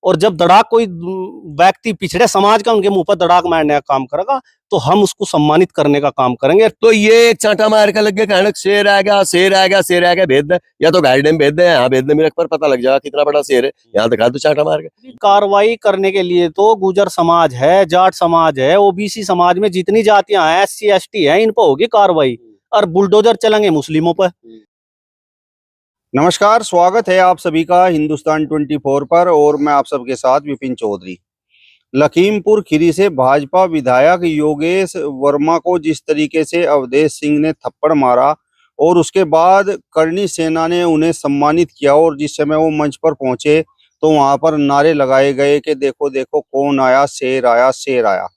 और जब दड़ाक कोई व्यक्ति पिछड़े समाज का उनके मुंह पर दड़ाक मारने का काम करेगा तो हम उसको सम्मानित करने का काम करेंगे। तो ये एक चांटा मार के लग गया कहने शेर आ गया, शेर आ गया, शेर आ गया, भेज दे या तो गाड़ी में भेज दे, यहाँ भेज दे, मेरे पर पता लग जाएगा कितना बड़ा शेर है, यहाँ दिखा दो चांटा मार के। कार्रवाई करने के लिए तो गुजर समाज है, जाट समाज है, ओबीसी समाज में जितनी जातियां हैं, SC ST है, इन पर होगी कार्रवाई और बुलडोजर चलेंगे मुस्लिमों पर। नमस्कार, स्वागत है आप सभी का हिंदुस्तान 24 पर और मैं आप सबके साथ विपिन चौधरी। लखीमपुर खीरी से भाजपा विधायक योगेश वर्मा को जिस तरीके से अवधेश सिंह ने थप्पड़ मारा और उसके बाद करणी सेना ने उन्हें सम्मानित किया और जिस समय वो मंच पर पहुंचे तो वहां पर नारे लगाए गए कि देखो देखो कौन आया, शेर आया, शेर आया।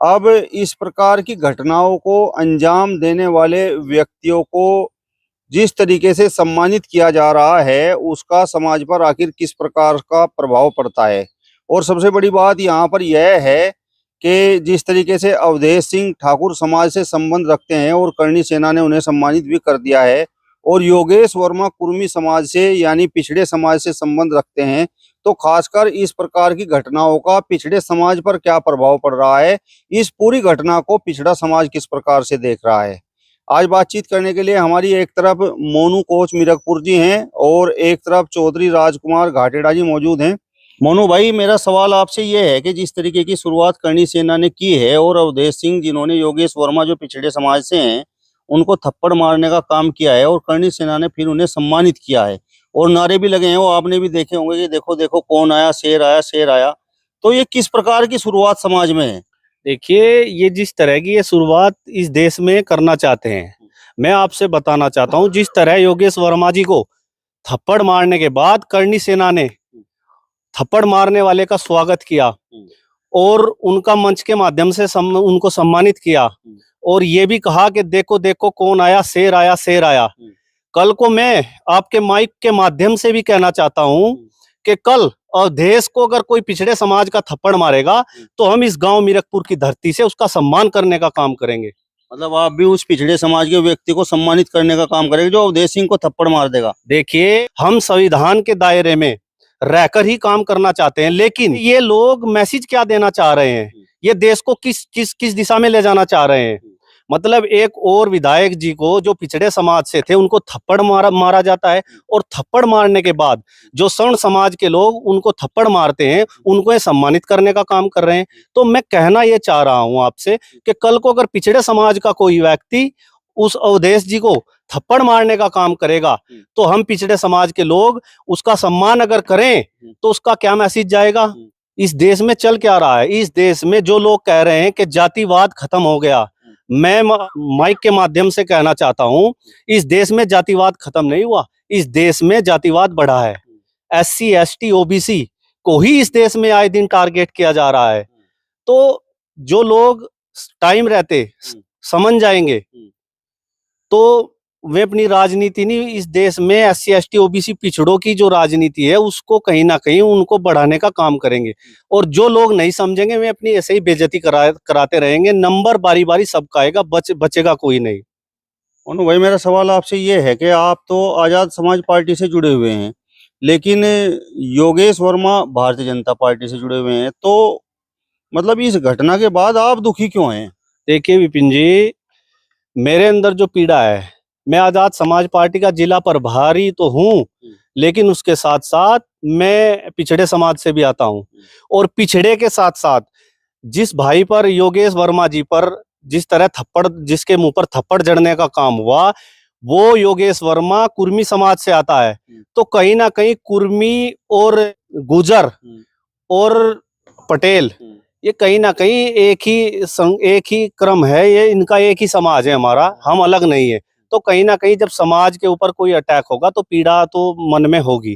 अब इस प्रकार की घटनाओं को अंजाम देने वाले व्यक्तियों को जिस तरीके से सम्मानित किया जा रहा है उसका समाज पर आखिर किस प्रकार का प्रभाव पड़ता है। और सबसे बड़ी बात यहाँ पर यह है कि जिस तरीके से अवधेश सिंह ठाकुर समाज से संबंध रखते हैं और करणी सेना ने उन्हें सम्मानित भी कर दिया है और योगेश वर्मा कुर्मी समाज से यानी पिछड़े समाज से संबंध रखते हैं, तो खासकर इस प्रकार की घटनाओं का पिछड़े समाज पर क्या प्रभाव पड़ रहा है, इस पूरी घटना को पिछड़ा समाज किस प्रकार से देख रहा है। आज बातचीत करने के लिए हमारी एक तरफ मोनू कोच मीरकपुर जी हैं और एक तरफ चौधरी राजकुमार घाटेड़ा जी मौजूद हैं। मोनू भाई, मेरा सवाल आपसे ये है कि जिस तरीके की शुरुआत करणी सेना ने की है और अवधेश सिंह जिन्होंने योगेश वर्मा जो पिछड़े समाज से हैं उनको थप्पड़ मारने का काम किया है और करणी सेना ने फिर उन्हें सम्मानित किया है और नारे भी लगे हैं, वो आपने भी देखे होंगे कि देखो देखो कौन आया, शेर आया, शेर आया। तो ये किस प्रकार की शुरुआत समाज में है? देखिए, ये जिस तरह की ये शुरुआत इस देश में करना चाहते हैं, मैं आपसे बताना चाहता हूं, जिस तरह योगेश वर्मा जी को थप्पड़ मारने के बाद करणी सेना ने थप्पड़ मारने वाले का स्वागत किया और उनका मंच के माध्यम से उनको सम्मानित किया और ये भी कहा कि देखो देखो कौन आया, शेर आया, शेर आया। कल को मैं आपके माइक के माध्यम से भी कहना चाहता हूं कि कल अवधेश को अगर कोई पिछड़े समाज का थप्पड़ मारेगा तो हम इस गांव मीरकपुर की धरती से उसका सम्मान करने का काम करेंगे। मतलब आप भी उस पिछड़े समाज के व्यक्ति को सम्मानित करने का काम करेंगे जो अवधेश सिंह को थप्पड़ मार देगा? देखिए, हम संविधान के दायरे में रहकर ही काम करना चाहते हैं, लेकिन ये लोग मैसेज क्या देना चाह रहे हैं, ये देश को किस किस किस दिशा में ले जाना चाह रहे हैं। मतलब एक और विधायक जी को जो पिछड़े समाज से थे उनको थप्पड़ मारा जाता है और थप्पड़ मारने के बाद जो सवर्ण समाज के लोग उनको थप्पड़ मारते हैं उनको ये सम्मानित करने का काम कर रहे हैं। तो मैं कहना ये चाह रहा हूं आपसे कि कल को अगर पिछड़े समाज का कोई व्यक्ति उस अवधेश जी को थप्पड़ मारने का काम करेगा तो हम पिछड़े समाज के लोग उसका सम्मान अगर करें तो उसका क्या मैसेज जाएगा? इस देश में चल क्या रहा है? इस देश में जो लोग कह रहे हैं कि जातिवाद खत्म हो गया, मैं माइक के माध्यम से कहना चाहता हूं, इस देश में जातिवाद खत्म नहीं हुआ, इस देश में जातिवाद बढ़ा है। SC ST OBC को ही इस देश में आए दिन टारगेट किया जा रहा है। तो जो लोग टाइम रहते समझ जाएंगे तो वे अपनी राजनीति नहीं, इस देश में SC ST OBC पिछड़ों की जो राजनीति है उसको कहीं ना कहीं उनको बढ़ाने का काम करेंगे और जो लोग नहीं समझेंगे वे अपनी ऐसे ही बेइज्जती कराते रहेंगे। नंबर बारी बारी सबका आएगा, बचेगा कोई नहीं। मोनू भाई, मेरा सवाल आपसे ये है कि आप तो आजाद समाज पार्टी से जुड़े हुए हैं लेकिन योगेश वर्मा भारतीय जनता पार्टी से जुड़े हुए हैं, तो मतलब इस घटना के बाद आप दुखी क्यों हैं? देखिए विपिन जी, मेरे अंदर जो पीड़ा है, मैं आजाद समाज पार्टी का जिला प्रभारी तो हूं, लेकिन उसके साथ साथ मैं पिछड़े समाज से भी आता हूं और पिछड़े के साथ साथ जिस भाई पर, योगेश वर्मा जी पर जिस तरह थप्पड़, जिसके मुंह पर थप्पड़ जड़ने का काम हुआ, वो योगेश वर्मा कुर्मी समाज से आता है। तो कहीं ना कहीं कुर्मी और गुजर और पटेल ये कहीं ना कहीं एक ही क्रम है, ये इनका एक ही समाज है हमारा, हम अलग नहीं है। तो कहीं ना कहीं जब समाज के ऊपर कोई अटैक होगा तो पीड़ा तो मन में होगी।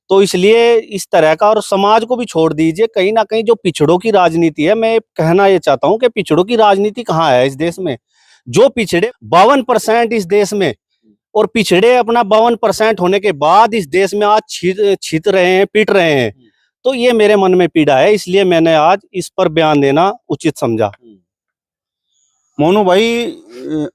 तो इसलिए इस तरह का, और समाज को भी छोड़ दीजिए, कहीं ना कहीं जो पिछड़ों की राजनीति है, मैं कहना ये चाहता हूं कि पिछड़ों की राजनीति कहाँ है इस देश में? जो पिछड़े 52% इस देश में, और पिछड़े अपना 52% होने के बाद इस देश में आज छित रहे हैं, पिट रहे हैं। तो ये मेरे मन में पीड़ा है, इसलिए मैंने आज इस पर बयान देना उचित समझा। मोनू भाई,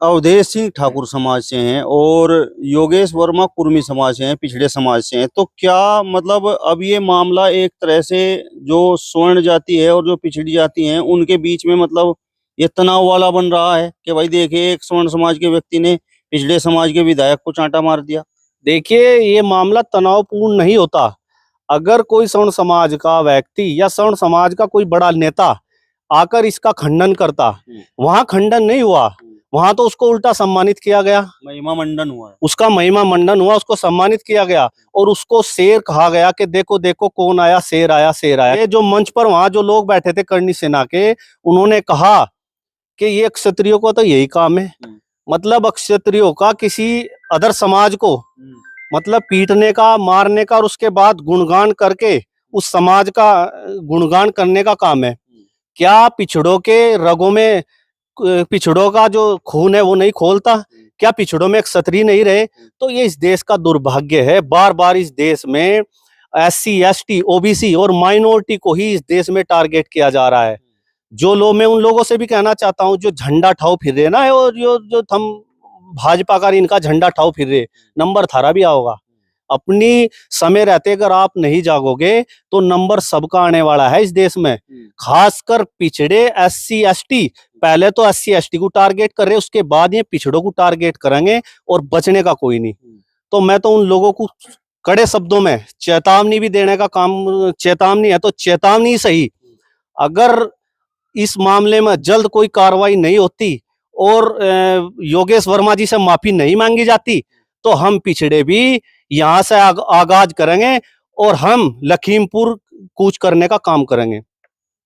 अवधेश सिंह ठाकुर समाज से हैं और योगेश वर्मा कुर्मी समाज से हैं, पिछड़े समाज से हैं। तो क्या मतलब अब ये मामला एक तरह से जो स्वर्ण जाति है और जो पिछड़ी जाति है उनके बीच में मतलब ये तनाव वाला बन रहा है कि भाई देखिए एक स्वर्ण समाज के व्यक्ति ने पिछड़े समाज के विधायक को चांटा मार दिया। देखिए, ये मामला तनावपूर्ण नहीं होता। अगर कोई सवर्ण समाज का व्यक्ति या सवर्ण समाज का कोई बड़ा नेता आकर इसका खंडन करता, वहां खंडन नहीं हुआ, वहां तो उसको उल्टा सम्मानित किया गया, महिमा मंडन हुआ है। उसका महिमा मंडन हुआ, उसको सम्मानित किया गया और उसको शेर कहा गया कि देखो देखो कौन आया, शेर आया, शेर आया। ये जो मंच पर वहां जो लोग बैठे थे करणी सेना के, उन्होंने कहा कि ये क्षत्रियो को तो यही काम है, मतलब क्षत्रियो का किसी अदर समाज को मतलब पीटने का, मारने का और उसके बाद गुणगान करके उस समाज का गुणगान करने का काम है। क्या पिछड़ों के रगों में पिछड़ों का जो खून है वो नहीं खोलता? क्या पिछड़ों में क्षत्रिय नहीं रहे? तो ये इस देश का दुर्भाग्य है। बार बार इस देश में SC, ST, OBC और माइनॉरिटी को ही इस देश में टारगेट किया जा रहा है। जो लोग, मैं उन लोगों से भी कहना चाहता हूँ जो झंडा ठाओ फिर रहे ना, और जो हम भाजपा का इनका झंडा ठाओ फिर रहे, नंबर थारा भी आओगा। अपनी समय रहते अगर आप नहीं जागोगे तो नंबर सबका आने वाला है इस देश में। खासकर पिछड़े SC, ST, पहले तो SC, ST को टारगेट कर रहे, उसके बाद ये पिछड़ों को टारगेट करेंगे और बचने का कोई नहीं। तो मैं तो उन लोगों को कड़े शब्दों में चेतावनी भी देने का काम, चेतावनी है तो चेतावनी सही, अगर इस मामले में जल्द कोई कार्रवाई नहीं होती और योगेश वर्मा जी से माफी नहीं मांगी जाती तो हम पिछड़े भी यहाँ से आगाज करेंगे और हम लखीमपुर कूच करने का काम करेंगे।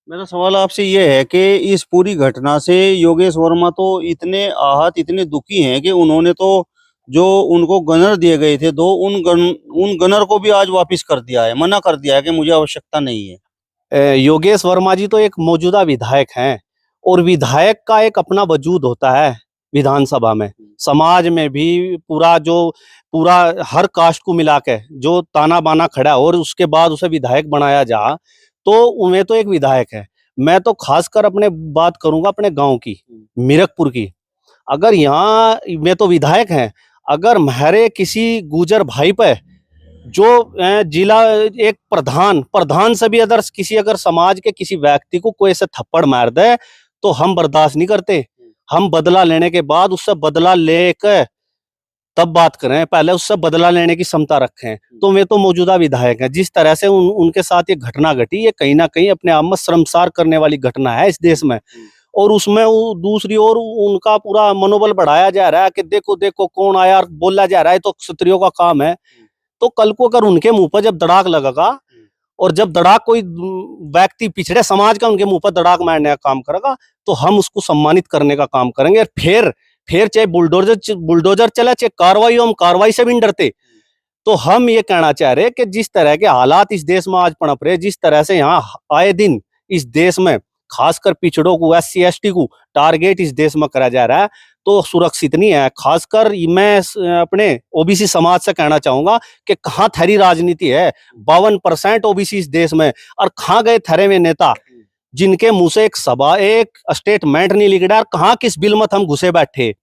मेरा सवाल आपसे ये है कि इस पूरी घटना से योगेश वर्मा तो इतने आहत, इतने दुखी हैं कि उन्होंने तो जो उनको गनर दिए गए थे उन गनर को भी आज वापस कर दिया है, मना कर दिया है कि मुझे आवश्यकता नहीं है। योगेश वर्मा जी तो एक मौजूदा विधायक हैं और विधायक का एक अपना वजूद होता है विधानसभा में, समाज में भी पूरा हर कास्ट को मिला के जो ताना बाना खड़ा और उसके बाद उसे विधायक बनाया जा, तो उन्हें तो एक विधायक है। मैं तो खासकर अपने बात करूंगा अपने गांव की, मीरकपुर की। अगर यहाँ में तो विधायक हैं, अगर हमारे किसी गुजर भाई पे जो जिला एक प्रधान से भी अदर किसी अगर समाज के किसी व्यक्ति को कोई ऐसे थप्पड़ मार दे तो हम बर्दाश्त नहीं करते। हम बदला लेने के बाद उससे बदला लेकर तब बात करें, पहले उससे बदला लेने की क्षमता रखें। तो वे तो मौजूदा विधायक हैं। जिस तरह से उनके साथ ये घटना घटी, ये कहीं ना कहीं अपने आप में शर्मसार करने वाली घटना है इस देश में। और उसमें दूसरी ओर उनका पूरा मनोबल बढ़ाया जा रहा है कि देखो देखो कौन आया, बोला जा रहा है तो क्षत्रियों का काम है। तो कल को अगर उनके मुंह पर जब दड़ाक लगेगा और जब दड़ाक कोई व्यक्ति पिछड़े समाज का उनके मुंह पर दड़ाक मारने का काम करेगा तो हम उसको सम्मानित करने का काम करेंगे। और फिर चाहे बुलडोजर चले, चाहे कार्रवाई हो, हम कार्रवाई से भी नहीं डरते। तो हम ये कहना चाह रहे कि जिस तरह के हालात इस देश में आज पनप रहे, जिस तरह से यहाँ आए दिन इस देश में खासकर पिछड़ों को, SC, ST को टारगेट इस देश में करा जा रहा है, तो सुरक्षित नहीं है। खासकर मैं अपने OBC समाज से कहना चाहूंगा कि कहाँ थारी राजनीति है। 52% OBC इस देश में, और कहाँ गए थारे में नेता जिनके मुंह से एक स्टेटमेंट नहीं लिख रहा, कहाँ किस बिल मत हम घुसे बैठे।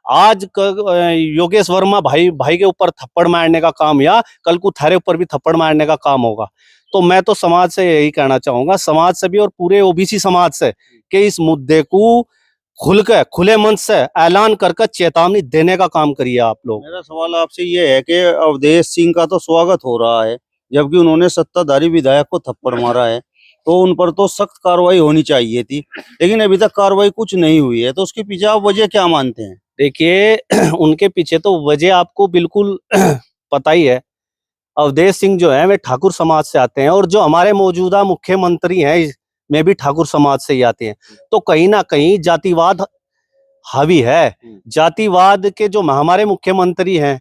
आज योगेश वर्मा भाई के ऊपर थप्पड़ मारने का काम या कल को थारे ऊपर भी थप्पड़ मारने का काम होगा। तो मैं तो समाज से यही कहना चाहूंगा, समाज से भी और पूरे OBC समाज से, कि इस मुद्दे को खुले मन से ऐलान करके चेतावनी देने का काम करिए आप लोग। मेरा सवाल आपसे ये है कि अवधेश सिंह का तो स्वागत हो रहा है, जबकि उन्होंने सत्ताधारी विधायक को थप्पड़ मारा है, तो उन पर तो सख्त कार्रवाई होनी चाहिए थी, लेकिन अभी तक कार्रवाई कुछ नहीं हुई है। तो उसके पीछे आप वजह क्या मानते हैं? देखिए उनके पीछे तो वजह आपको बिल्कुल पता ही है। अवधेश सिंह जो है वे ठाकुर समाज से आते हैं और जो हमारे मौजूदा मुख्यमंत्री हैं में भी ठाकुर समाज से ही आते हैं। तो कहीं ना कहीं जातिवाद हावी है। जातिवाद के जो हमारे मुख्यमंत्री हैं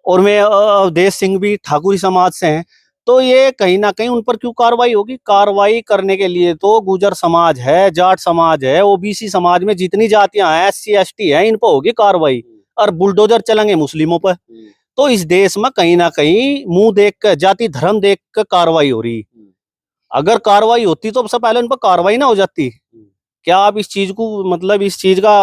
और वे अवधेश सिंह भी ठाकुरी समाज से हैं, तो ये कहीं ना कहीं उन पर क्यों कार्रवाई होगी? कार्रवाई करने के लिए तो गुजर समाज है, जाट समाज है, OBC समाज में जितनी जातियां हैं, SC, ST हैं, इन पर होगी कार्रवाई। और बुलडोजर चलेंगे मुस्लिमों पर। तो इस देश में कहीं ना कहीं मुंह देख कर, जाति धर्म देख कर कार्रवाई हो रही। अगर कार्रवाई होती तो सबसे पहले उन पर कार्रवाई ना हो जाती। क्या आप इस चीज को मतलब इस चीज का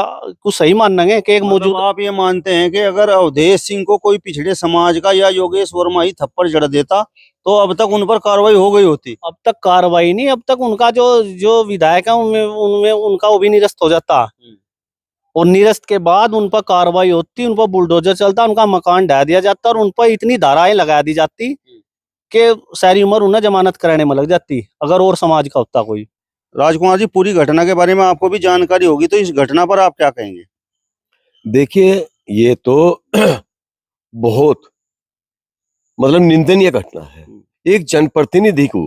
कुछ सही मानेंगे कि एक मतलब मौजूद आप ये मानते हैं कि अगर अवधेश सिंह को कोई पिछड़े समाज का या योगेश वर्मा ही थप्पड़ जड़ देता तो अब तक उन पर कार्रवाई हो गई होती? अब तक कार्रवाई नहीं, अब तक उनका जो जो विधायक है उनमें उनमें उनका वो भी निरस्त हो जाता, और निरस्त के बाद उन पर कार्रवाई होती, उन पर बुलडोजर चलता, उनका मकान ढा दिया जाता और उन पर इतनी धाराएं लगा दी जाती कि सारी उम्र उन्हें जमानत कराने में लग जाती अगर और समाज का होता कोई। राजकुमार जी, पूरी घटना के बारे में आपको भी जानकारी होगी, तो इस घटना पर आप क्या कहेंगे? देखिए, ये तो बहुत मतलब निंदनीय घटना है। एक जनप्रतिनिधि को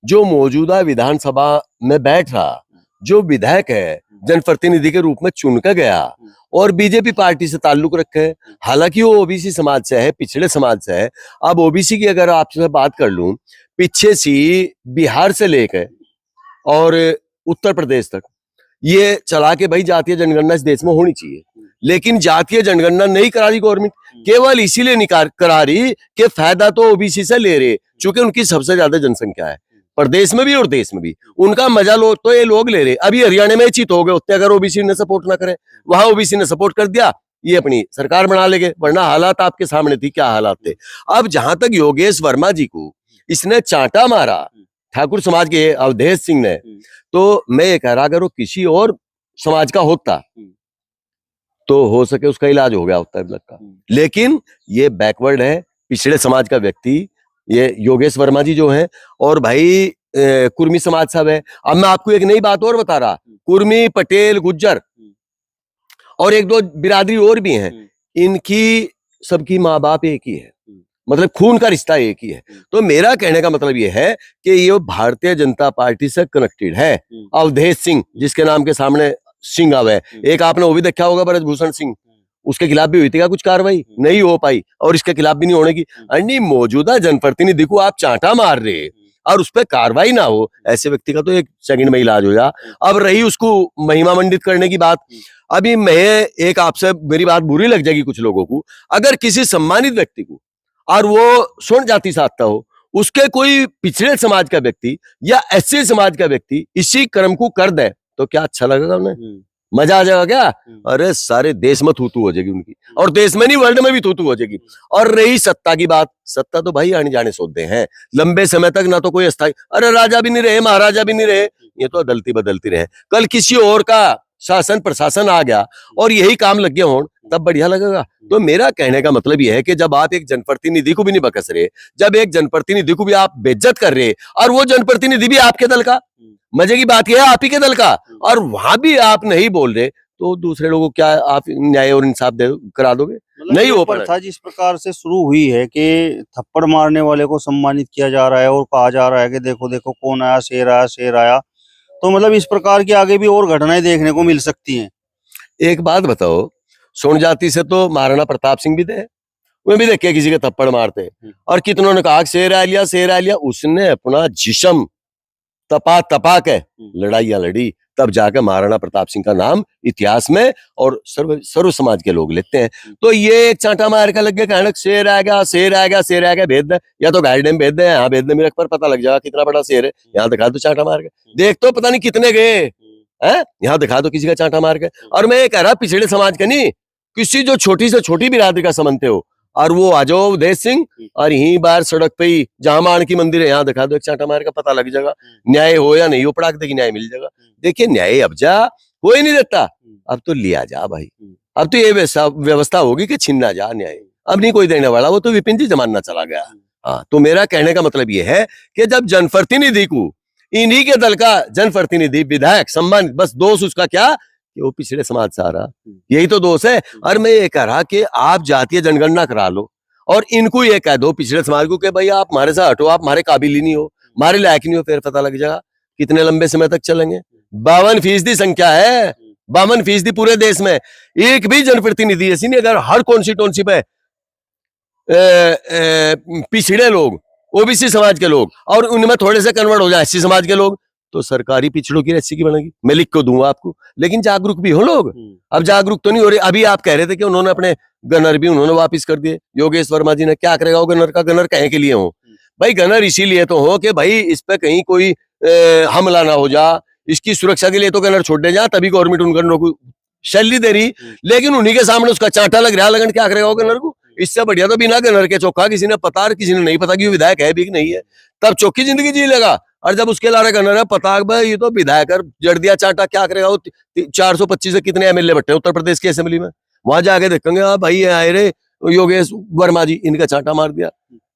जो मौजूदा विधानसभा में बैठ रहा, जो विधायक है, जनप्रतिनिधि के रूप में चुनकर गया और बीजेपी पार्टी से ताल्लुक रखे, हालांकि वो ओबीसी समाज से है, पिछड़े समाज से है। अब ओबीसी की अगर आपसे बात कर लूं, पीछे से बिहार से लेकर और उत्तर प्रदेश तक ये चला के भाई जातीय जनगणना इस देश में होनी चाहिए, लेकिन जातीय जनगणना नहीं करा रही गवर्नमेंट, केवल इसीलिए नहीं करा रही कि फायदा तो ओबीसी से ले रहे, क्योंकि उनकी सबसे ज्यादा जनसंख्या है प्रदेश में भी और देश में भी, उनका मजा लो तो ये लोग ले रहे। अभी हरियाणा में चित हो गए होते अगर ओबीसी ने सपोर्ट ना करे, वहां ओबीसी ने सपोर्ट कर दिया, ये अपनी सरकार बना लेंगे, वरना हालात आपके सामने थी, क्या हालात थे। अब जहां तक योगेश वर्मा जी को इसने चांटा मारा ठाकुर समाज के अवधेश सिंह ने, तो मैं ये कह रहा अगर वो किसी और समाज का होता तो हो सके उसका इलाज हो गया होता है का, लेकिन ये बैकवर्ड है, पिछड़े समाज का व्यक्ति ये योगेश वर्मा जी जो हैं, और भाई कुर्मी समाज सब है। अब मैं आपको एक नई बात और बता रहा, कुर्मी, पटेल, गुज्जर और एक दो बिरादरी और भी हैं, इनकी सबकी माँ बाप एक ही है, मतलब खून का रिश्ता एक ही है। तो मेरा कहने का मतलब ये है कि ये भारतीय जनता पार्टी से कनेक्टेड है। अवधेश सिंह जिसके नाम के सामने सिंह आवे, एक आपने वो भी देखा होगा ब्रजभूषण सिंह, उसके खिलाफ भी हुई थी क्या कुछ कार्रवाई? नहीं हो पाई, और इसके खिलाफ भी नहीं होने की। अन्य मौजूदा जनप्रतिनिधि को आप चांटा मार रहे और उस पर कार्रवाई ना हो, ऐसे व्यक्ति का तो एक सेकंड में इलाज हो जा। अब रही उसको महिमा मंडित करने की बात, अभी मैं एक आपसे मेरी बात बुरी लग जाएगी कुछ लोगों को, अगर किसी सम्मानित व्यक्ति को और वो स्वर्ण जाति साधता हो, उसके कोई पिछड़े समाज का व्यक्ति या एससी समाज का व्यक्ति इसी कर्म को कर दे तो क्या अच्छा लगेगा उन्हें? मजा आ जाएगा क्या? अरे सारे देश में थूथू हो जाएगी उनकी, और देश में नहीं वर्ल्ड में भी थूथू हो जाएगी। और रही सत्ता की बात, सत्ता तो भाई आने जाने सौदे हैं, लंबे समय तक ना तो कोई अस्थायी, अरे राजा भी नहीं रहे, महाराजा भी नहीं रहे, ये तो अदलती बदलती रहे। कल किसी और का शासन प्रशासन आ गया और यही काम लग गया हो, तब बढ़िया लगेगा। तो मेरा कहने का मतलब यह है कि जब आप एक जनप्रतिनिधि को भी नहीं बकस रहे, जब एक जनप्रतिनिधि को भी आप बेइज्जत कर रहे, और वो जनप्रतिनिधि भी आपके दल का, मजे की बात यह है आप ही के दल का, और वहां भी आप नहीं बोल रहे, तो दूसरे लोगों को क्या आप न्याय और इंसाफ करा दोगे? नहीं हो पाता। था जिस प्रकार से शुरू हुई है कि थप्पड़ मारने वाले को सम्मानित किया जा रहा है और कहा जा रहा है कि देखो देखो कौन आया, शेर आया, शेर आया, तो मतलब इस प्रकार की आगे भी और घटनाएं देखने को मिल सकती हैं। एक बात बताओ, स्वर्ण जाति से तो महाराणा प्रताप सिंह भी थे, वे भी देखे किसी के थप्पड़ मारते, और कितनों ने कहा शेर आ लिया, शेर आ लिया, उसने अपना जिस्म तपा तपा के लड़ाइयां लड़ी, तब जाकर महाराणा प्रताप सिंह का नाम इतिहास में और सर्व समाज के लोग लेते हैं। तो ये एक चांटा मार का लग गया, कहना शेर आ गया, शेर आ गया, शेर आ गया, भेद दे, या तो गाइड भेद दे, यहाँ भेद दे, मेरे पर पता लग जाएगा कितना बड़ा शेर है, यहाँ दिखा दो चांटा मार के, देख तो पता नहीं कितने गए हैं, यहाँ दिखा दो किसी का चांटा मार के। और मैं ये कह रहा पिछड़े समाज का नहीं, किसी जो छोटी से छोटी बिरादरी का समझते हो, और वो आ जाओ अवधेश सिंह, और यहीं बाहर सड़क पे ही जहां मान की मंदिर है, यहाँ दिखा दो एक चांटा मार का, पता लग जाएगा न्याय हो या नहीं हो, पड़ाक देखी न्याय मिल जाएगा। देखिए न्याय अब जा कोई नहीं देता, अब तो लिया जा भाई, अब तो ये व्यवस्था होगी कि छीनना जा न्याय, अब नहीं कोई देने वाला, वो तो विपिन जी जमाना चला गया। हाँ, तो मेरा कहने का मतलब ये है कि जब जनप्रतिनिधि को इन्हीं के दल का जनप्रतिनिधि विधायक सम्मानित, बस दोष उसका क्या कि वो पिछड़े समाज से आ रहा, यही तो दोष है। और मैं ये कह रहा कि आप जातीय जनगणना करा लो और इनको ये कह दो पिछड़े समाज को कि भाई आप हमारे साथ हटो, आप हमारे काबिल ही नहीं हो, हमारे लायक नहीं हो, फिर पता लग जाएगा कितने लंबे समय तक चलेंगे। 52% संख्या है, 52% पूरे देश में, एक भी जनप्रतिनिधि ऐसी नहीं, अगर हर कॉन्स्टिट्यूंसी पे पिछड़े लोग, ओबीसी समाज के लोग, और उनमें थोड़े से कन्वर्ट हो जाए एससी समाज के लोग, तो सरकारी पिछड़ों की रस्सी की बनेगी, मैं लिख को दूंगा आपको। लेकिन जागरूक भी हो लोग, अब जागरूक तो नहीं हो रहे। अभी आप कह रहे थे कि उन्होंने अपने गनर भी उन्होंने वापस कर दिए, योगेश वर्मा जी ने, क्या करेगा वो गनर का? गनर कहे के लिए हो भाई? गनर इसीलिए तो हो कि भाई इस पे कहीं कोई हमला ना हो जा, इसकी सुरक्षा के लिए तो गनर छोड़ दे जा, तभी गवर्नमेंट उन गनरों को सैलरी दे रही, लेकिन उन्हीं के सामने उसका चांटा लग रहा, लगन क्या करेगा वो गनर को। इससे बढ़िया तो बिना गनर के चौका, किसी ने पता किसी ने नहीं पता कि विधायक है भी कि नहीं है, तब चौकी जिंदगी जी लेगा। और जब उसके लारे गनर है पता भाई ये तो विधायक जड़ दिया चांटा, क्या करेगा वो। 425 से कितने एमएलए बैठे उत्तर प्रदेश की असेंबली में, वहां जाके देखेंगे हाँ भाई आए रे योगेश वर्मा जी, इनका चांटा मार दिया।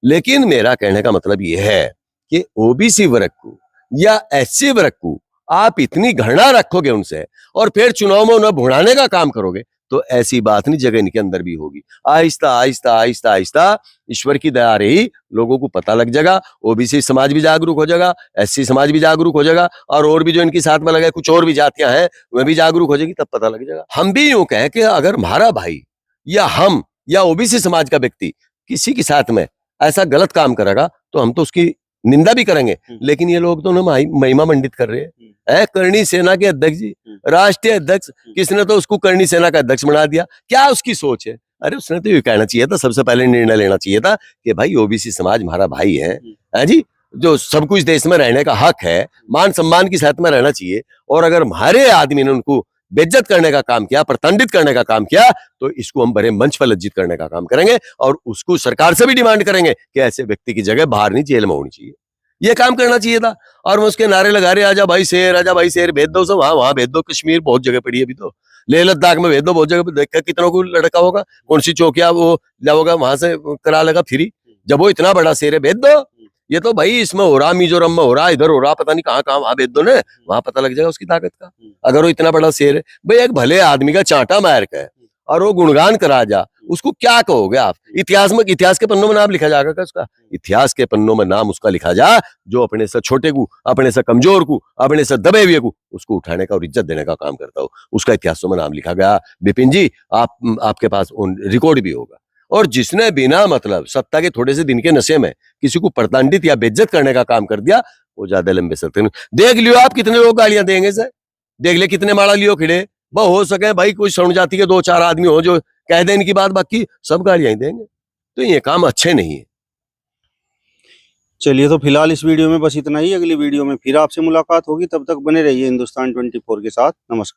लेकिन मेरा कहने का मतलब यह है कि ओबीसी वर्ग को या एससी वर्ग को आप इतनी घृणा रखोगे उनसे और फिर चुनाव में उन्हें भुनाने का काम करोगे, तो ऐसी बात नहीं जगह इनके अंदर भी होगी। आहिस्ता आहिस्ता आहिस्ता आहिस्ता ईश्वर की दया रही, लोगों को पता लग जाएगा, ओबीसी समाज भी जागरूक हो जाएगा, एससी समाज भी जागरूक हो जाएगा, और भी जो इनकी साथ में लगे कुछ और भी जातियां हैं वह भी जागरूक हो जाएगी, तब पता लग जाएगा। हम भी यूं कहें कि अगर हमारा भाई या हम या ओबीसी समाज का व्यक्ति किसी के साथ में ऐसा गलत काम करेगा तो हम तो उसकी निंदा भी करेंगे, लेकिन ये लोग तो उन्हें महिमा मंडित कर रहे हैं। करणी सेना के अध्यक्ष जी, राष्ट्रीय अध्यक्ष, किसने तो उसको करणी सेना का अध्यक्ष बना दिया, क्या उसकी सोच है। अरे उसने तो ये कहना चाहिए था, सबसे पहले निर्णय लेना चाहिए था कि भाई ओबीसी समाज हमारा भाई है जी, जो सब कुछ देश में रहने का हक है, मान सम्मान के साथ में रहना चाहिए, और अगर हमारे आदमी ने उनको बेइज्जत करने का काम किया, प्रताड़ित करने का काम किया, तो इसको हम बड़े मंच पर लज्जित करने का काम करेंगे, और उसको सरकार से भी डिमांड करेंगे कि ऐसे व्यक्ति की जगह बाहर नहीं जेल में होनी चाहिए। ये काम करना चाहिए था। और मैं उसके नारे लगा रहे आजा भाई शेर भेज दो, सब वहां भेज दो, कश्मीर बहुत जगह पड़ी है अभी तो, लेह लद्दाख में भेज दो, बहुत जगह देखा कितनों को लड़का होगा, कौन सी चौकिया वो जाओगा वहां से करा लेगा फ्री, जब वो इतना बड़ा शेर है भेज दो। ये तो भाई इसमें हो रहा, मिजोरम में हो रहा, इधर हो रहा, पता नहीं कहाँ कहाँ, वहां भेज दो ना, वहां पता लग जाएगा उसकी ताकत का। अगर वो इतना बड़ा शेर है, भाई एक भले आदमी का चांटा मार का है और वो गुणगान करा जा, उसको क्या कहोगे आप। इतिहास के पन्नों में नाम लिखा जाएगा क्या उसका? इतिहास के पन्नों में नाम उसका लिखा जा जो अपने से छोटे को, अपने से कमजोर को, अपने से दबे हुए को उसको उठाने का और इज्जत देने का काम करता हो, उसका इतिहासों में नाम लिखा गया। विपिन जी आपके पास रिकॉर्ड भी होगा। और जिसने बिना मतलब सत्ता के थोड़े से दिन के नशे में किसी को प्रताड़ित या बेइज्जत करने का काम कर दिया, वो ज्यादा लंबे सकते नहीं। देख लियो आप कितने लोग गालियां देंगे सर, देख ले कितने माड़ा लियो खिड़े, वो हो सके भाई कोई सवर्ण जाति के 2-4 आदमी हो जो कह दे इनकी बात, बाकी सब गालियां ही देंगे, तो ये काम अच्छे नहीं है। चलिए, तो फिलहाल इस वीडियो में बस इतना ही। अगली वीडियो में फिर आपसे मुलाकात होगी, तब तक बने रहिए हिंदुस्तान 24 के साथ। नमस्कार।